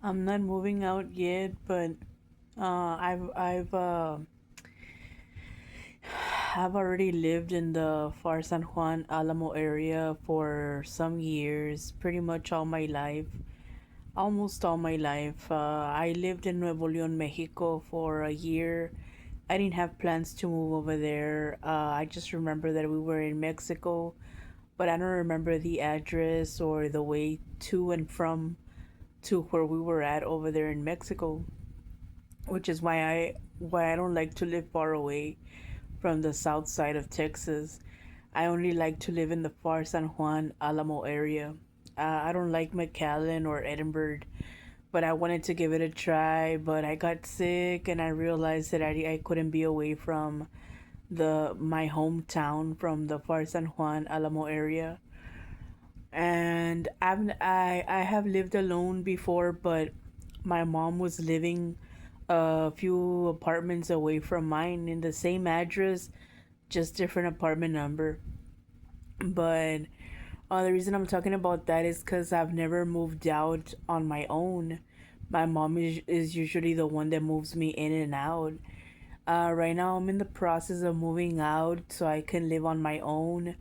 I'm not moving out yet, but I've already lived in the Far San Juan Alamo area for some years, pretty much all my life, almost all my life. I lived in Nuevo León, Mexico for a year. I didn't have plans to move over there. I just remember that we were in Mexico, but I don't remember the address or the way to and from to where we were at over there in Mexico, which is why I don't like to live far away from the south side of Texas. I only like to live in the far San Juan Alamo area. I don't like McAllen or Edinburgh, but I wanted to give it a try. But I got sick and I realized that I couldn't be away from my hometown from the far San Juan Alamo area. And I have lived alone before, but my mom was living a few apartments away from mine in the same address, just different apartment number. But the reason I'm talking about that is because I've never moved out on my own. My mom is usually the one that moves me in and out. Right now, I'm in the process of moving out so I can live on my own,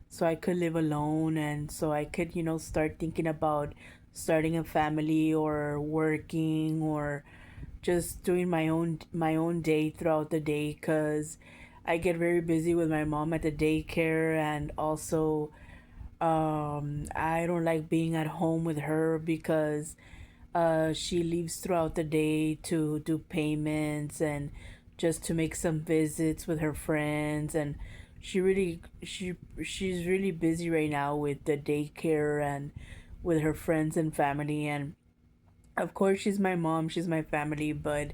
so I could live alone, and so I could, start thinking about starting a family or working or just doing my own day throughout the day because I get very busy with my mom at the daycare, and also I don't like being at home with her because she leaves throughout the day to do payments and just to make some visits with her friends, and she's really busy right now with the daycare and with her friends and family. And of course she's my mom, she's my family, but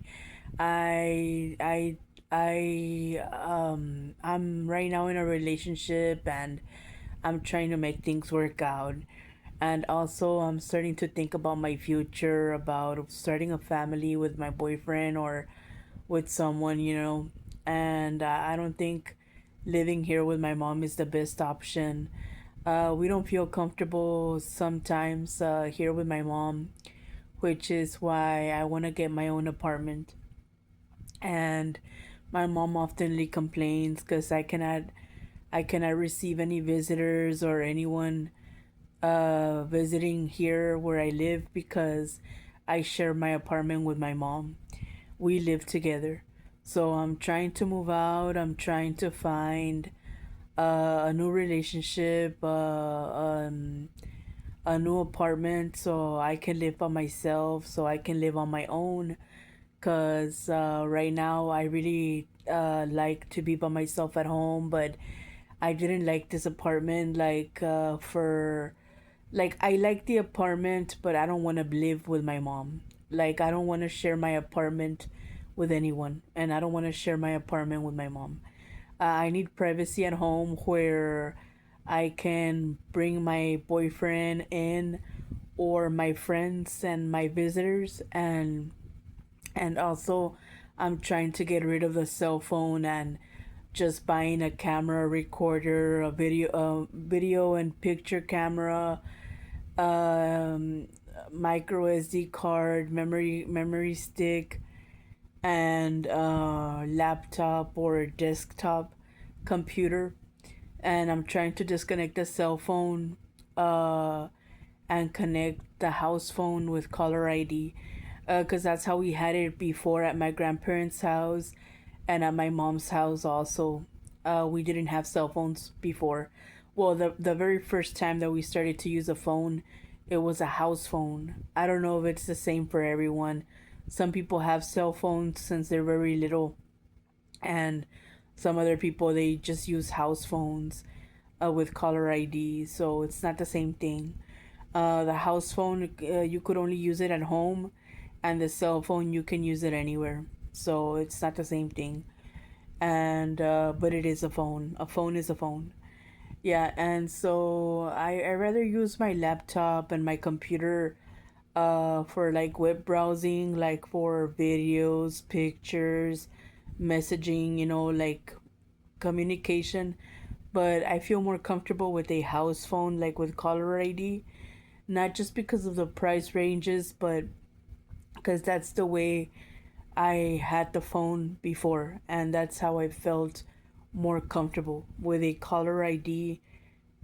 I I I'm right now in a relationship, and I'm trying to make things work out. And also I'm starting to think about my future, about starting a family with my boyfriend or with someone, and I don't think living here with my mom is the best option. We don't feel comfortable sometimes here with my mom, which is why I want to get my own apartment. And my mom oftenly complains because I cannot receive any visitors or anyone visiting here where I live because I share my apartment with my mom. We live together. So I'm trying to move out. I'm trying to find a new relationship, a new apartment so I can live by myself, so I can live on my own. Because right now I really like to be by myself at home, but I didn't like this apartment like I like the apartment, but I don't want to live with my mom. Like I don't want to share my apartment with anyone, and I don't want to share my apartment with my mom. I need privacy at home where I can bring my boyfriend in, or my friends and my visitors, and also I'm trying to get rid of the cell phone and just buying a camera recorder, a video and picture camera, um, micro SD card, memory stick, and laptop or desktop computer. And I'm trying to disconnect the cell phone uh, and connect the house phone with caller ID, because that's how we had it before at my grandparents' house and at my mom's house also. We didn't have cell phones before. Well, the very first time that we started to use a phone, it was a house phone. I don't know if it's the same for everyone. Some people have cell phones since they're very little, and some other people they just use house phones with caller ID. So it's not the same thing. The house phone, you could only use it at home, and the cell phone you can use it anywhere. So it's not the same thing. And but it is a phone. A phone is a phone. Yeah, and so I rather use my laptop and my computer for like web browsing, like for videos, pictures, messaging, like communication. But I feel more comfortable with a house phone, like with caller ID, not just because of the price ranges, but because that's the way I had the phone before, and that's how I felt more comfortable with a caller ID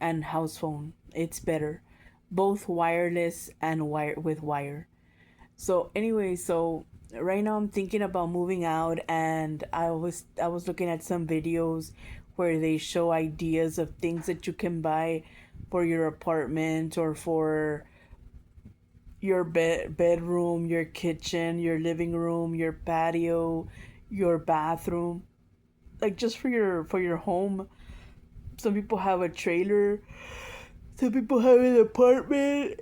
and house phone. It's better, both wireless and wire with wire. So anyway, so right now I'm thinking about moving out, and I was looking at some videos where they show ideas of things that you can buy for your apartment or for your bedroom, your kitchen, your living room, your patio, your bathroom, like just for your home. Some people have a trailer, some people have an apartment.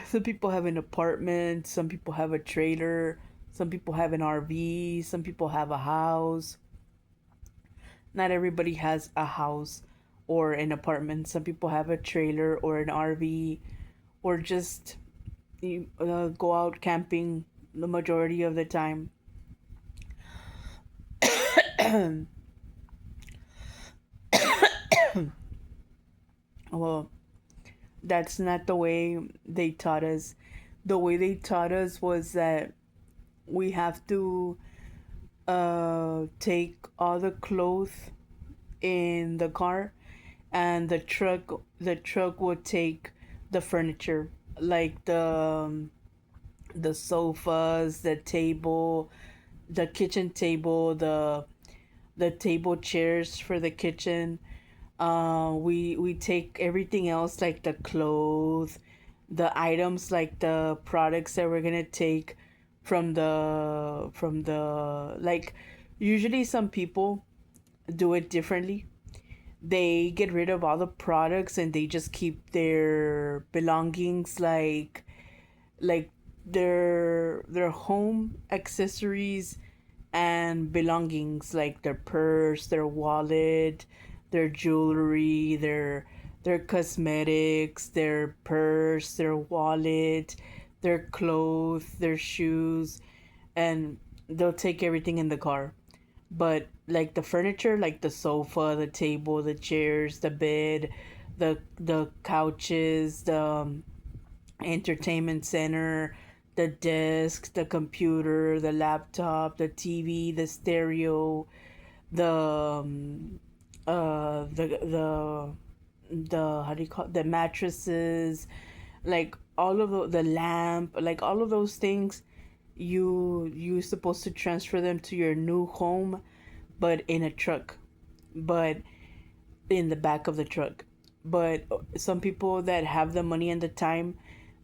Some people have an apartment, some people have a trailer, some people have an RV, some people have a house. Not everybody has a house or an apartment. Some people have a trailer or an RV, or just go out camping the majority of the time. Well, that's not the way they taught us. The way they taught us was that we have to take all the clothes in the car, and the truck would take the furniture, like the sofas, the table, the kitchen table, the table chairs for the kitchen. We take everything else, like the clothes, the items, like the products that we're gonna take from the like. Usually, some people do it differently. They get rid of all the products and they just keep their belongings, like their home accessories and belongings, like their purse, their wallet, their jewelry, their cosmetics, their purse, their wallet, their clothes, their shoes, and they'll take everything in the car. But like the furniture, like the sofa, the table, the chairs, the bed, the couches, the entertainment center, the desk, the computer, the laptop, the TV, the stereo, the the how do you call it? The mattresses, like all of the lamp, like all of those things, you supposed to transfer them to your new home, but in a truck, but in the back of the truck. But some people that have the money and the time,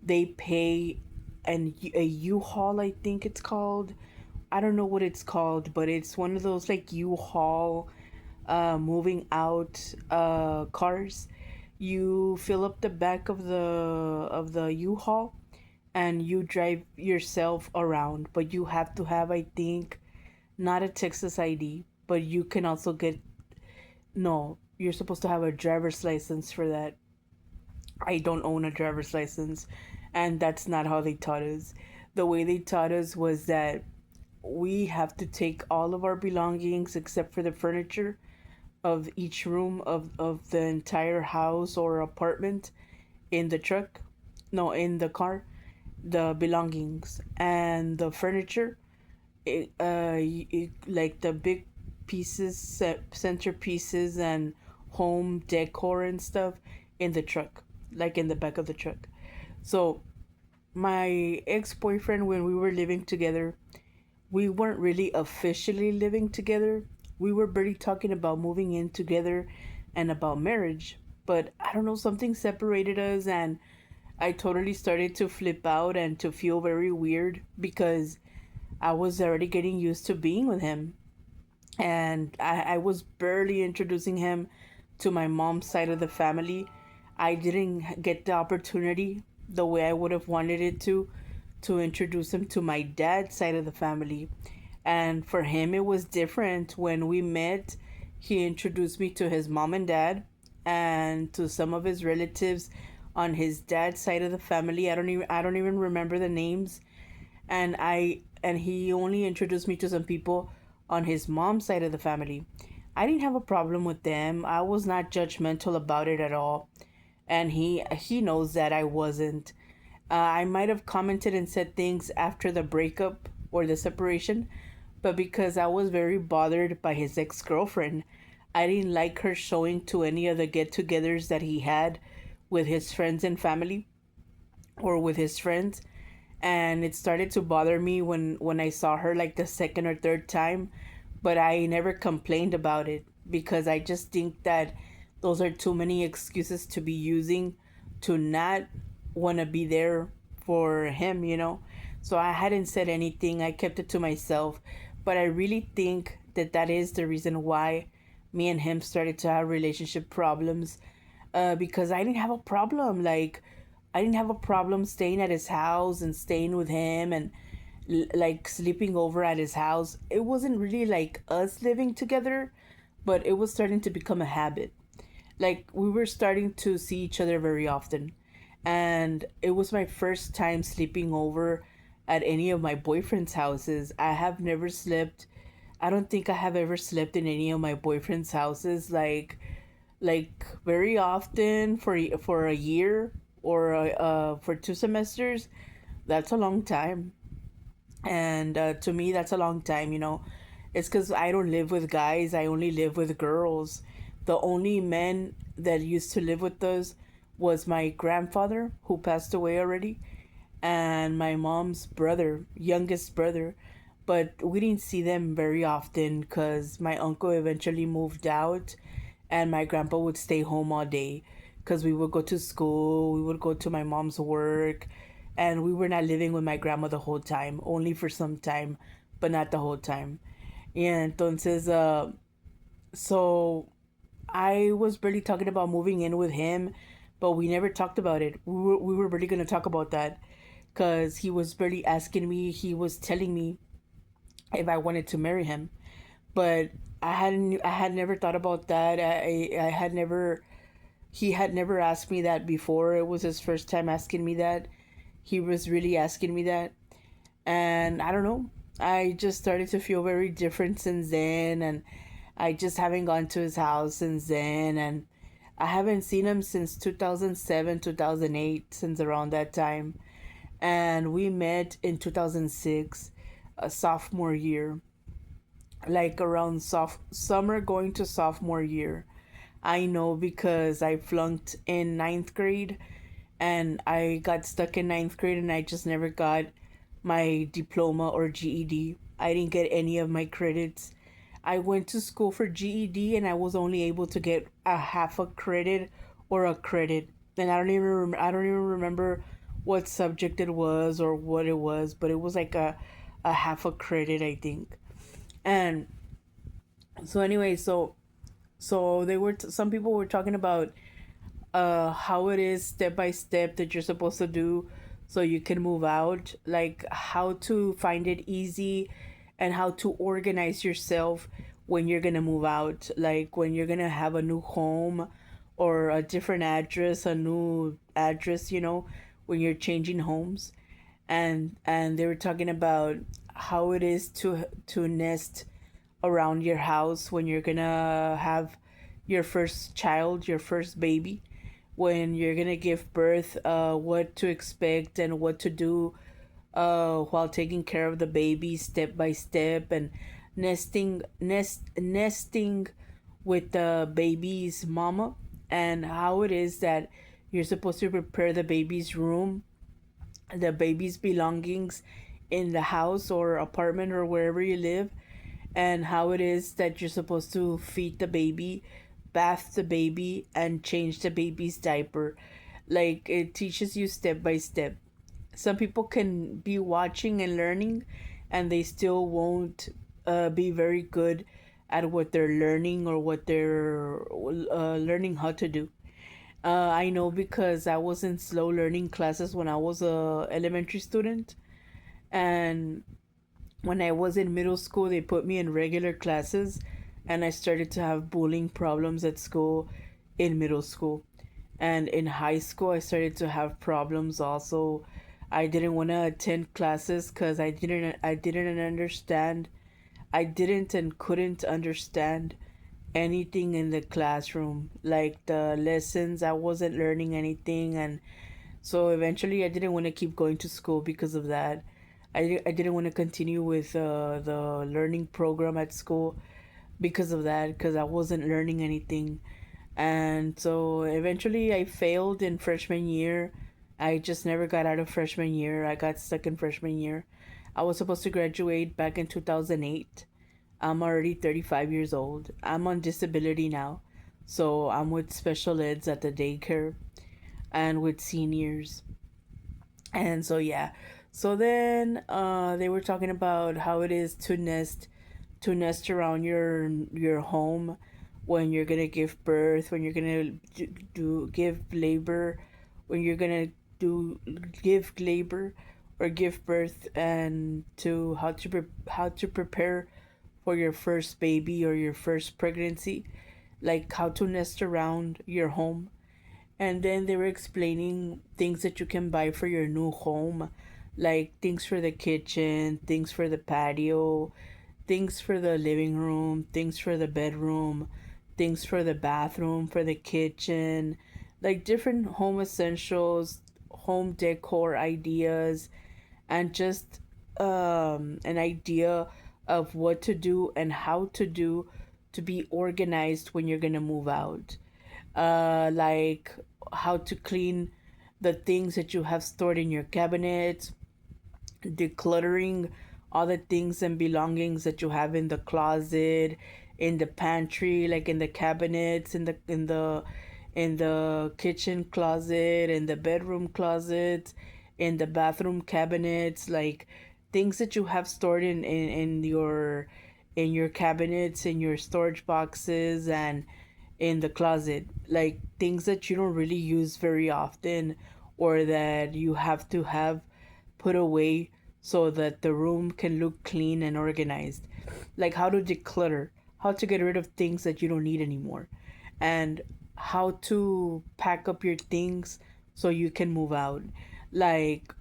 they pay a U-Haul, I think it's called. I don't know what it's called, but it's one of those like U-Haul moving out cars. You fill up the back of the U-Haul and you drive yourself around, but you have to have, I think, not a Texas ID, but you can also get, no, you're supposed to have a driver's license for that. I don't own a driver's license, and that's not how they taught us. The way they taught us was that we have to take all of our belongings except for the furniture of each room of the entire house or apartment in the truck, no, in the car, the belongings and the furniture, like the big pieces, centerpieces, and home decor and stuff in the truck, like in the back of the truck. So my ex-boyfriend, when we were living together, we weren't really officially living together. We were barely talking about moving in together and about marriage. But I don't know, something separated us, and I totally started to flip out and to feel very weird because I was already getting used to being with him. And I was barely introducing him to my mom's side of the family. I didn't get the opportunity the way I would have wanted it to introduce him to my dad's side of the family. And for him, it was different. When we met, he introduced me to his mom and dad and to some of his relatives on his dad's side of the family. I don't even remember the names. And he only introduced me to some people on his mom's side of the family. I didn't have a problem with them. I was not judgmental about it at all. And he knows that I wasn't. I might have commented and said things after the breakup or the separation, but because I was very bothered by his ex girlfriend, I didn't like her showing to any of the get togethers that he had with his friends and family or with his friends. And it started to bother me when I saw her like the second or third time, but I never complained about it because I just think that those are too many excuses to be using to not want to be there for him. So I hadn't said anything. I kept it to myself, but I really think that that is the reason why me and him started to have relationship problems, because I didn't have a problem. Like, I didn't have a problem staying at his house and staying with him and like sleeping over at his house. It wasn't really like us living together, but it was starting to become a habit. Like, we were starting to see each other very often. And it was my first time sleeping over at any of my boyfriend's houses. I have never slept. I don't think I have ever slept in any of my boyfriend's houses like very often for a year or for 2 semesters. That's a long time, and to me that's a long time. It's because I don't live with guys, I only live with girls. The only men that used to live with us was my grandfather, who passed away already, and my mom's brother, youngest brother. But we didn't see them very often because my uncle eventually moved out and my grandpa would stay home all day because we would go to school, we would go to my mom's work, and we were not living with my grandma the whole time, only for some time, but not the whole time. And entonces, so I was really talking about moving in with him, but we never talked about it. We were really going to talk about that because he was really asking me, he was telling me if I wanted to marry him. But I had never thought about that. I had never, he had never asked me that before. It was his first time asking me that. He was really asking me that. And I don't know. I just started to feel very different since then, and I just haven't gone to his house since then, and I haven't seen him since 2007, 2008, since around that time. And we met in 2006, a sophomore year, like around summer going to sophomore year. I know because I flunked in ninth grade and I got stuck in ninth grade and I just never got my diploma or GED. I didn't get any of my credits. I went to school for GED and I was only able to get a half a credit or a credit. And I don't even remember what subject it was or what it was, but it was like a half a credit, I think. And so anyway, so some people were talking about how it is step by step that you're supposed to do so you can move out, like how to find it easy and how to organize yourself when you're gonna move out, like when you're gonna have a new home or a different address, a new address, when you're changing homes. And they were talking about how it is to nest around your house when you're gonna have your first child, your first baby, when you're gonna give birth, what to expect and what to do while taking care of the baby step by step, and nesting with the baby's mama, and how it is that you're supposed to prepare the baby's room, the baby's belongings in the house or apartment or wherever you live, and how it is that you're supposed to feed the baby, bath the baby, and change the baby's diaper. Like, it teaches you step by step. Some people can be watching and learning, and they still won't be very good at what they're learning or what they're learning how to do. I know because I was in slow learning classes when I was a elementary student, and when I was in middle school, they put me in regular classes, and I started to have bullying problems at school in middle school. And in high school, I started to have problems also. I didn't want to attend classes because I didn't understand. I didn't and couldn't understand anything in the classroom. Like the lessons, I wasn't learning anything, and So eventually, I didn't want to keep going to school because of that. I didn't want to continue with the learning program at school because of that, because I wasn't learning anything. And so eventually, I failed in freshman year. I just never got out of freshman year. I got stuck in freshman year. I was supposed to graduate back in 2008. I'm already 35 years old. I'm on disability now. So I'm with special eds at the daycare and with seniors. And so yeah. So then they were talking about how it is to nest around your home when you're going to give birth, when you're going to do give labor, when you're going to do give labor or give birth, and to how to prepare for your first baby or your first pregnancy, like how to nest around your home. And then they were explaining things that you can buy for your new home, like things for the kitchen, things for the patio, things for the living room, things for the bedroom, things for the bathroom, for the kitchen, like different home essentials, home decor ideas, and just an idea of what to do and how to do to be organized when you're gonna move out. Like how to clean the things that you have stored in your cabinet, decluttering all the things and belongings that you have in the closet, in the pantry, like in the cabinets, in the kitchen closet, in the bedroom closet, in the bathroom cabinets, like things that you have stored in your cabinets, in your storage boxes, and in the closet, like things that you don't really use very often, or that you have to have put away so that the room can look clean and organized. Like how to declutter, how to get rid of things that you don't need anymore, and how to pack up your things so you can move out. Like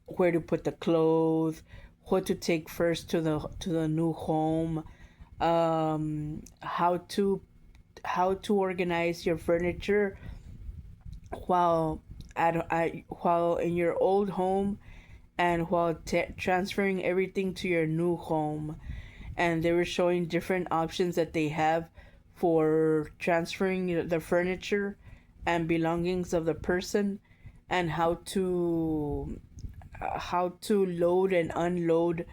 where to put the clothes, what to take first to the new home, how to organize your furniture while while in your old home, and while transferring everything to your new home. And they were showing different options that they have for transferring the furniture and belongings of the person, and how to load and unload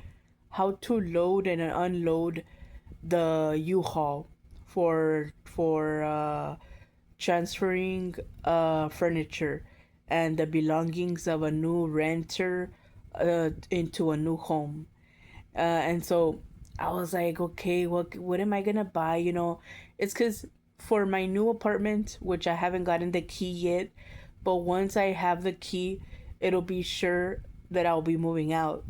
the U-Haul for transferring furniture and the belongings of a new renter into a new home. And so I was like, okay, what am I gonna buy? It's because for my new apartment, which I haven't gotten the key yet, but once I have the key, it'll be sure that I'll be moving out.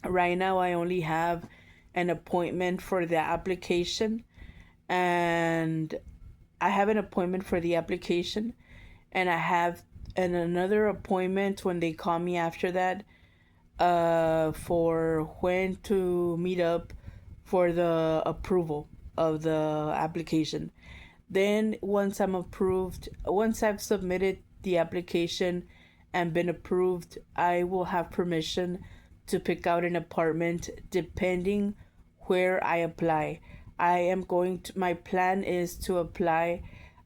Right now, I only have an appointment for the application, and I have an appointment for the application, and I have another appointment when they call me after that, for when to meet up for the approval of the application. Then once I've submitted the application and been approved, I will have permission to pick out an apartment depending where I apply. My plan is to apply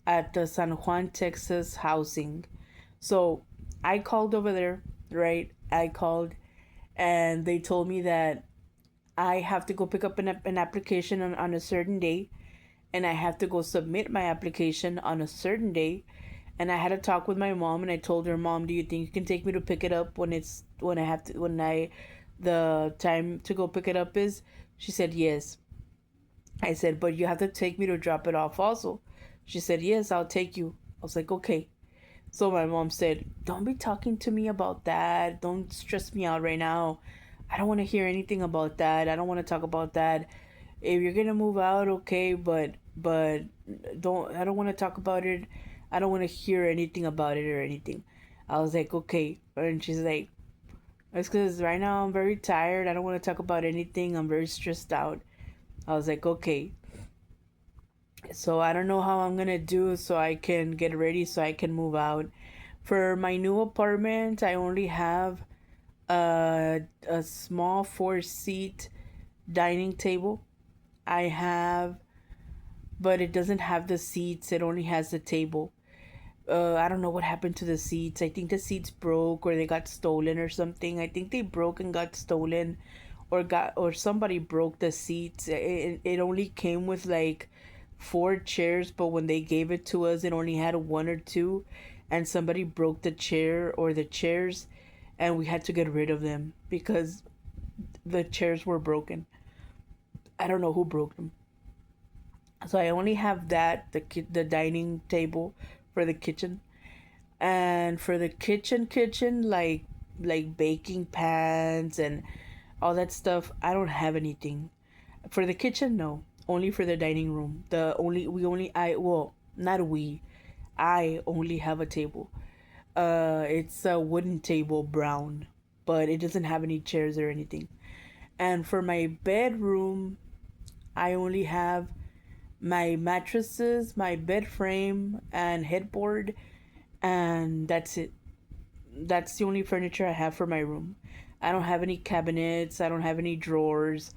at the San Juan, Texas housing. So I called over there, right? I called, and they told me that I have to go pick up an application on a certain day, and I have to go submit my application on a certain day. And I had a talk with my mom, and I told her, Mom, do you think you can take me to pick it up when the time to go pick it up is? She said yes. I said, but you have to take me to drop it off also. She said, yes, I'll take you. I was like, okay. So my mom said, don't be talking to me about that. Don't stress me out right now. I don't want to hear anything about that. I don't want to talk about that. If you're gonna move out, okay, but I don't want to talk about it. I don't want to hear anything about it or anything. I was like, okay. And she's like, it's because right now I'm very tired. I don't want to talk about anything. I'm very stressed out. I was like, okay. So I don't know how I'm gonna do so I can get ready so I can move out For my new apartment, I only have a small four-seat dining table. I have, but it doesn't have the seats, it only has the table. I don't know what happened to the seats. I think the seats broke or they got stolen or something. I think they broke and got stolen, or somebody broke the seats. It only came with like four chairs, but when they gave it to us, it only had one or two, and somebody broke the chair or the chairs, and we had to get rid of them because the chairs were broken. I don't know who broke them. So I only have that the dining table for the kitchen, and for the kitchen like baking pans and all that stuff. I don't have anything for the kitchen. No, only for the dining room. The only we only I well not we, I only have a table. It's a wooden table, brown, but it doesn't have any chairs or anything. And for my bedroom, I only have my mattresses, my bed frame, and headboard, and that's it. That's the only furniture I have for my room. I don't have any cabinets, I don't have any drawers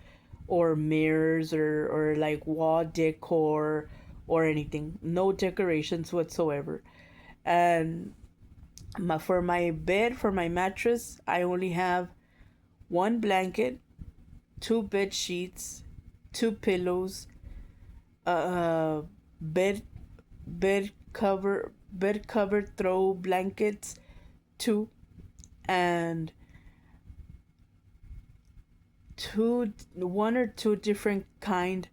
or mirrors or like wall decor or anything. No decorations whatsoever. And for my bed, for my mattress, I only have one blanket, two bed sheets, two pillows, uh, bed bed cover throw blankets, two, and one or two different kind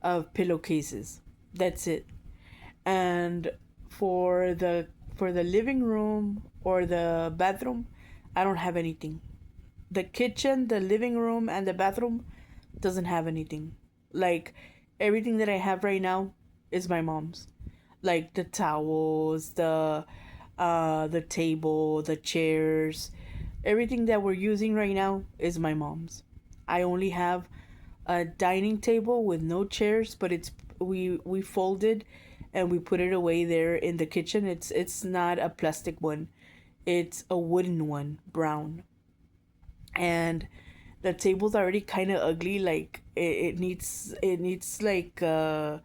of pillowcases. That's it. And for the living room or the bathroom, I don't have anything. The kitchen, the living room, and the bathroom doesn't have anything. Like everything that I have right now is my mom's. Like the towels, the table, the chairs, everything that we're using right now is my mom's. I only have a dining table with no chairs, but we folded and we put it away there in the kitchen. It's not a plastic one. It's a wooden one, brown. And the table's already kind of ugly, like it needs like I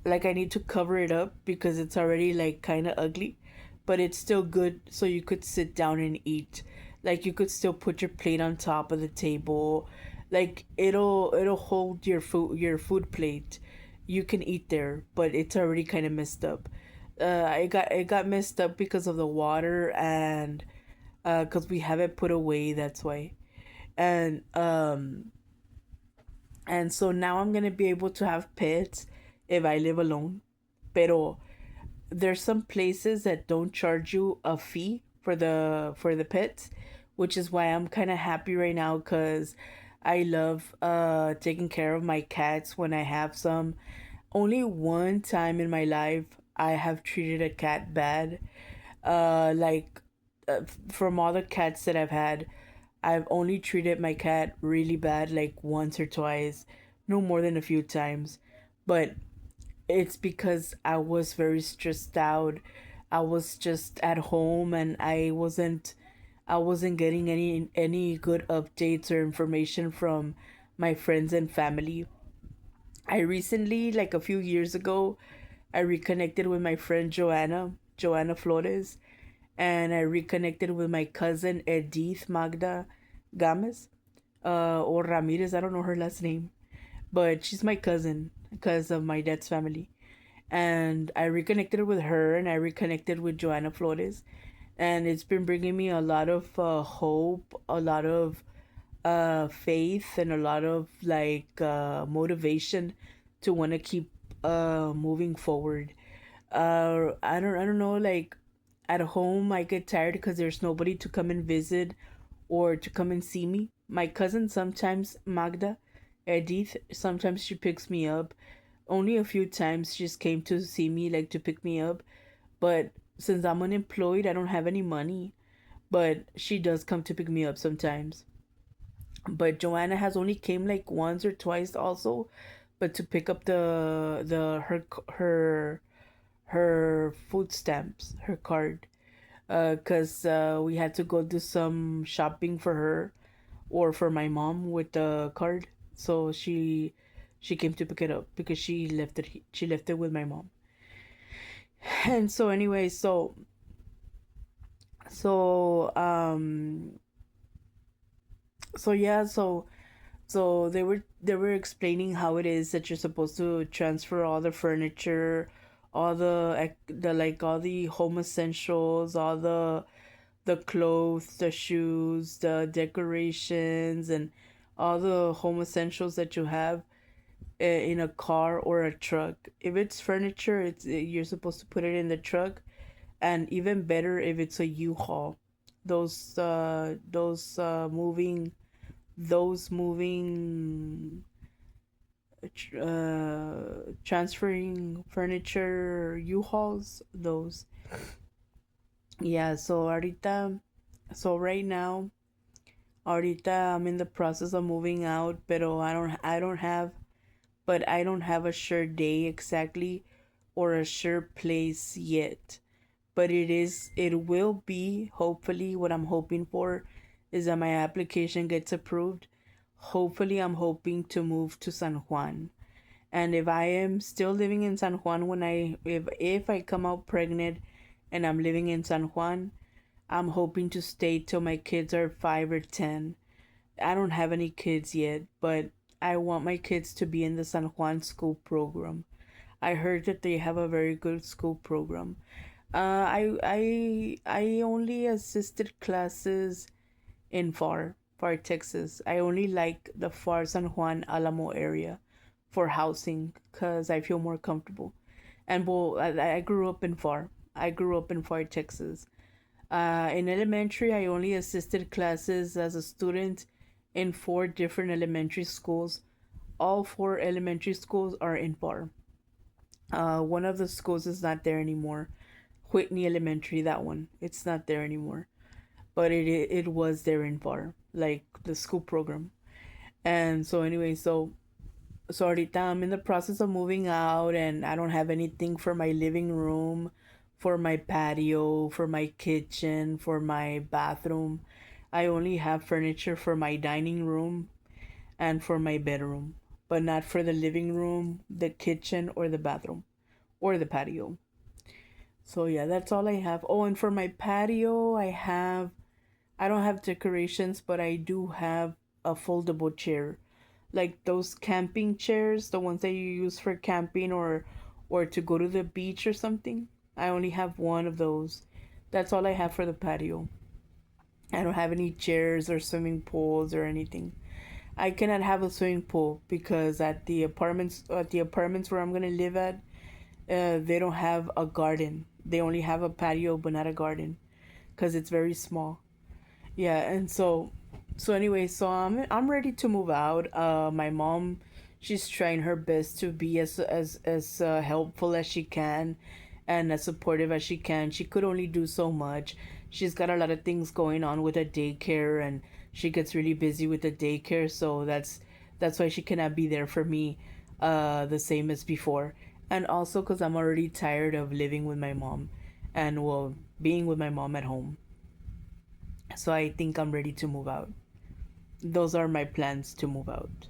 need to cover it up because it's already like kind of ugly, but it's still good so you could sit down and eat. Like you could still put your plate on top of the table. Like it'll hold your food plate. You can eat there, but it's already kind of messed up. It got messed up because of the water and cuz we have it put away, that's why. And so now I'm going to be able to have pets if I live alone. Pero there's some places that don't charge you a fee for the pets, which is why I'm kind of happy right now cuz I love taking care of my cats when I have some. Only one time in my life I have treated a cat bad. Like from all the cats that I've had, I've only treated my cat really bad like once or twice, no more than a few times. But it's because I was very stressed out. I was just at home and I wasn't getting any good updates or information from my friends and family. I recently, like a few years ago, I reconnected with my friend Joanna Flores, and I reconnected with my cousin Edith Magda Gomez, or Ramirez. I don't know her last name, but she's my cousin because of my dad's family. And I reconnected with her, and I reconnected with Joanna Flores, and it's been bringing me a lot of hope, a lot of faith, and a lot of like motivation to want to keep moving forward. I don't know, like at home I get tired because there's nobody to come and visit or to come and see me. My cousin sometimes, Magda, Edith, sometimes she picks me up. Only a few times she just came to see me, like to pick me up. But since I'm unemployed, I don't have any money. But she does come to pick me up sometimes. But Joanna has only came like once or twice also, but to pick up the her food stamps, her card. cuz we had to go do some shopping for her or for my mom with the card. So she came to pick it up because she left it with my mom. And so anyway, so so yeah, so they were explaining how it is that you're supposed to transfer all the furniture, all the like all the home essentials, all the clothes, the shoes, the decorations, and all the home essentials that you have in a car or a truck. If it's furniture, you're supposed to put it in the truck, and even better if it's a U-Haul. Those moving transferring furniture U-Hauls, those. Yeah, so right now, ahorita I'm in the process of moving out, pero I don't have a sure day exactly or a sure place yet. But it will be, hopefully, what I'm hoping for is that my application gets approved. Hopefully, I'm hoping to move to San Juan. And if I am still living in San Juan when if I come out pregnant and I'm living in San Juan, I'm hoping to stay till my kids are 5 or 10. I don't have any kids yet, but I want my kids to be in the San Juan school program. I heard that they have a very good school program. I only assisted classes in Far Texas. I only like the Far San Juan Alamo area for housing because I feel more comfortable. And well, I grew up in Far. I grew up in Far Texas. In elementary, I only assisted classes as a student in four different elementary schools. All four elementary schools are in Far. One of the schools is not there anymore. Whitney Elementary, that one. It's not there anymore. But it was there in Far, like the school program. And so anyway, so ahorita I'm in the process of moving out and I don't have anything for my living room, for my patio, for my kitchen, for my bathroom. I only have furniture for my dining room and for my bedroom, but not for the living room, the kitchen, or the bathroom, or the patio. So yeah, that's all I have. Oh, and for my patio, I don't have decorations, but I do have a foldable chair. Like those camping chairs, the ones that you use for camping or to go to the beach or something. I only have one of those. That's all I have for the patio. I don't have any chairs or swimming pools or anything. I cannot have a swimming pool because at the apartments where I'm gonna live at, they don't have a garden. They only have a patio but not a garden because it's very small. Yeah, and so anyway, so I'm ready to move out. My mom, she's trying her best to be as helpful as she can and as supportive as she can. She could only do so much. She's got a lot of things going on with a daycare and she gets really busy with the daycare, so that's why she cannot be there for me the same as before. And also cuz I'm already tired of living with my mom and well, being with my mom at home. So I think I'm ready to move out. Those are my plans to move out.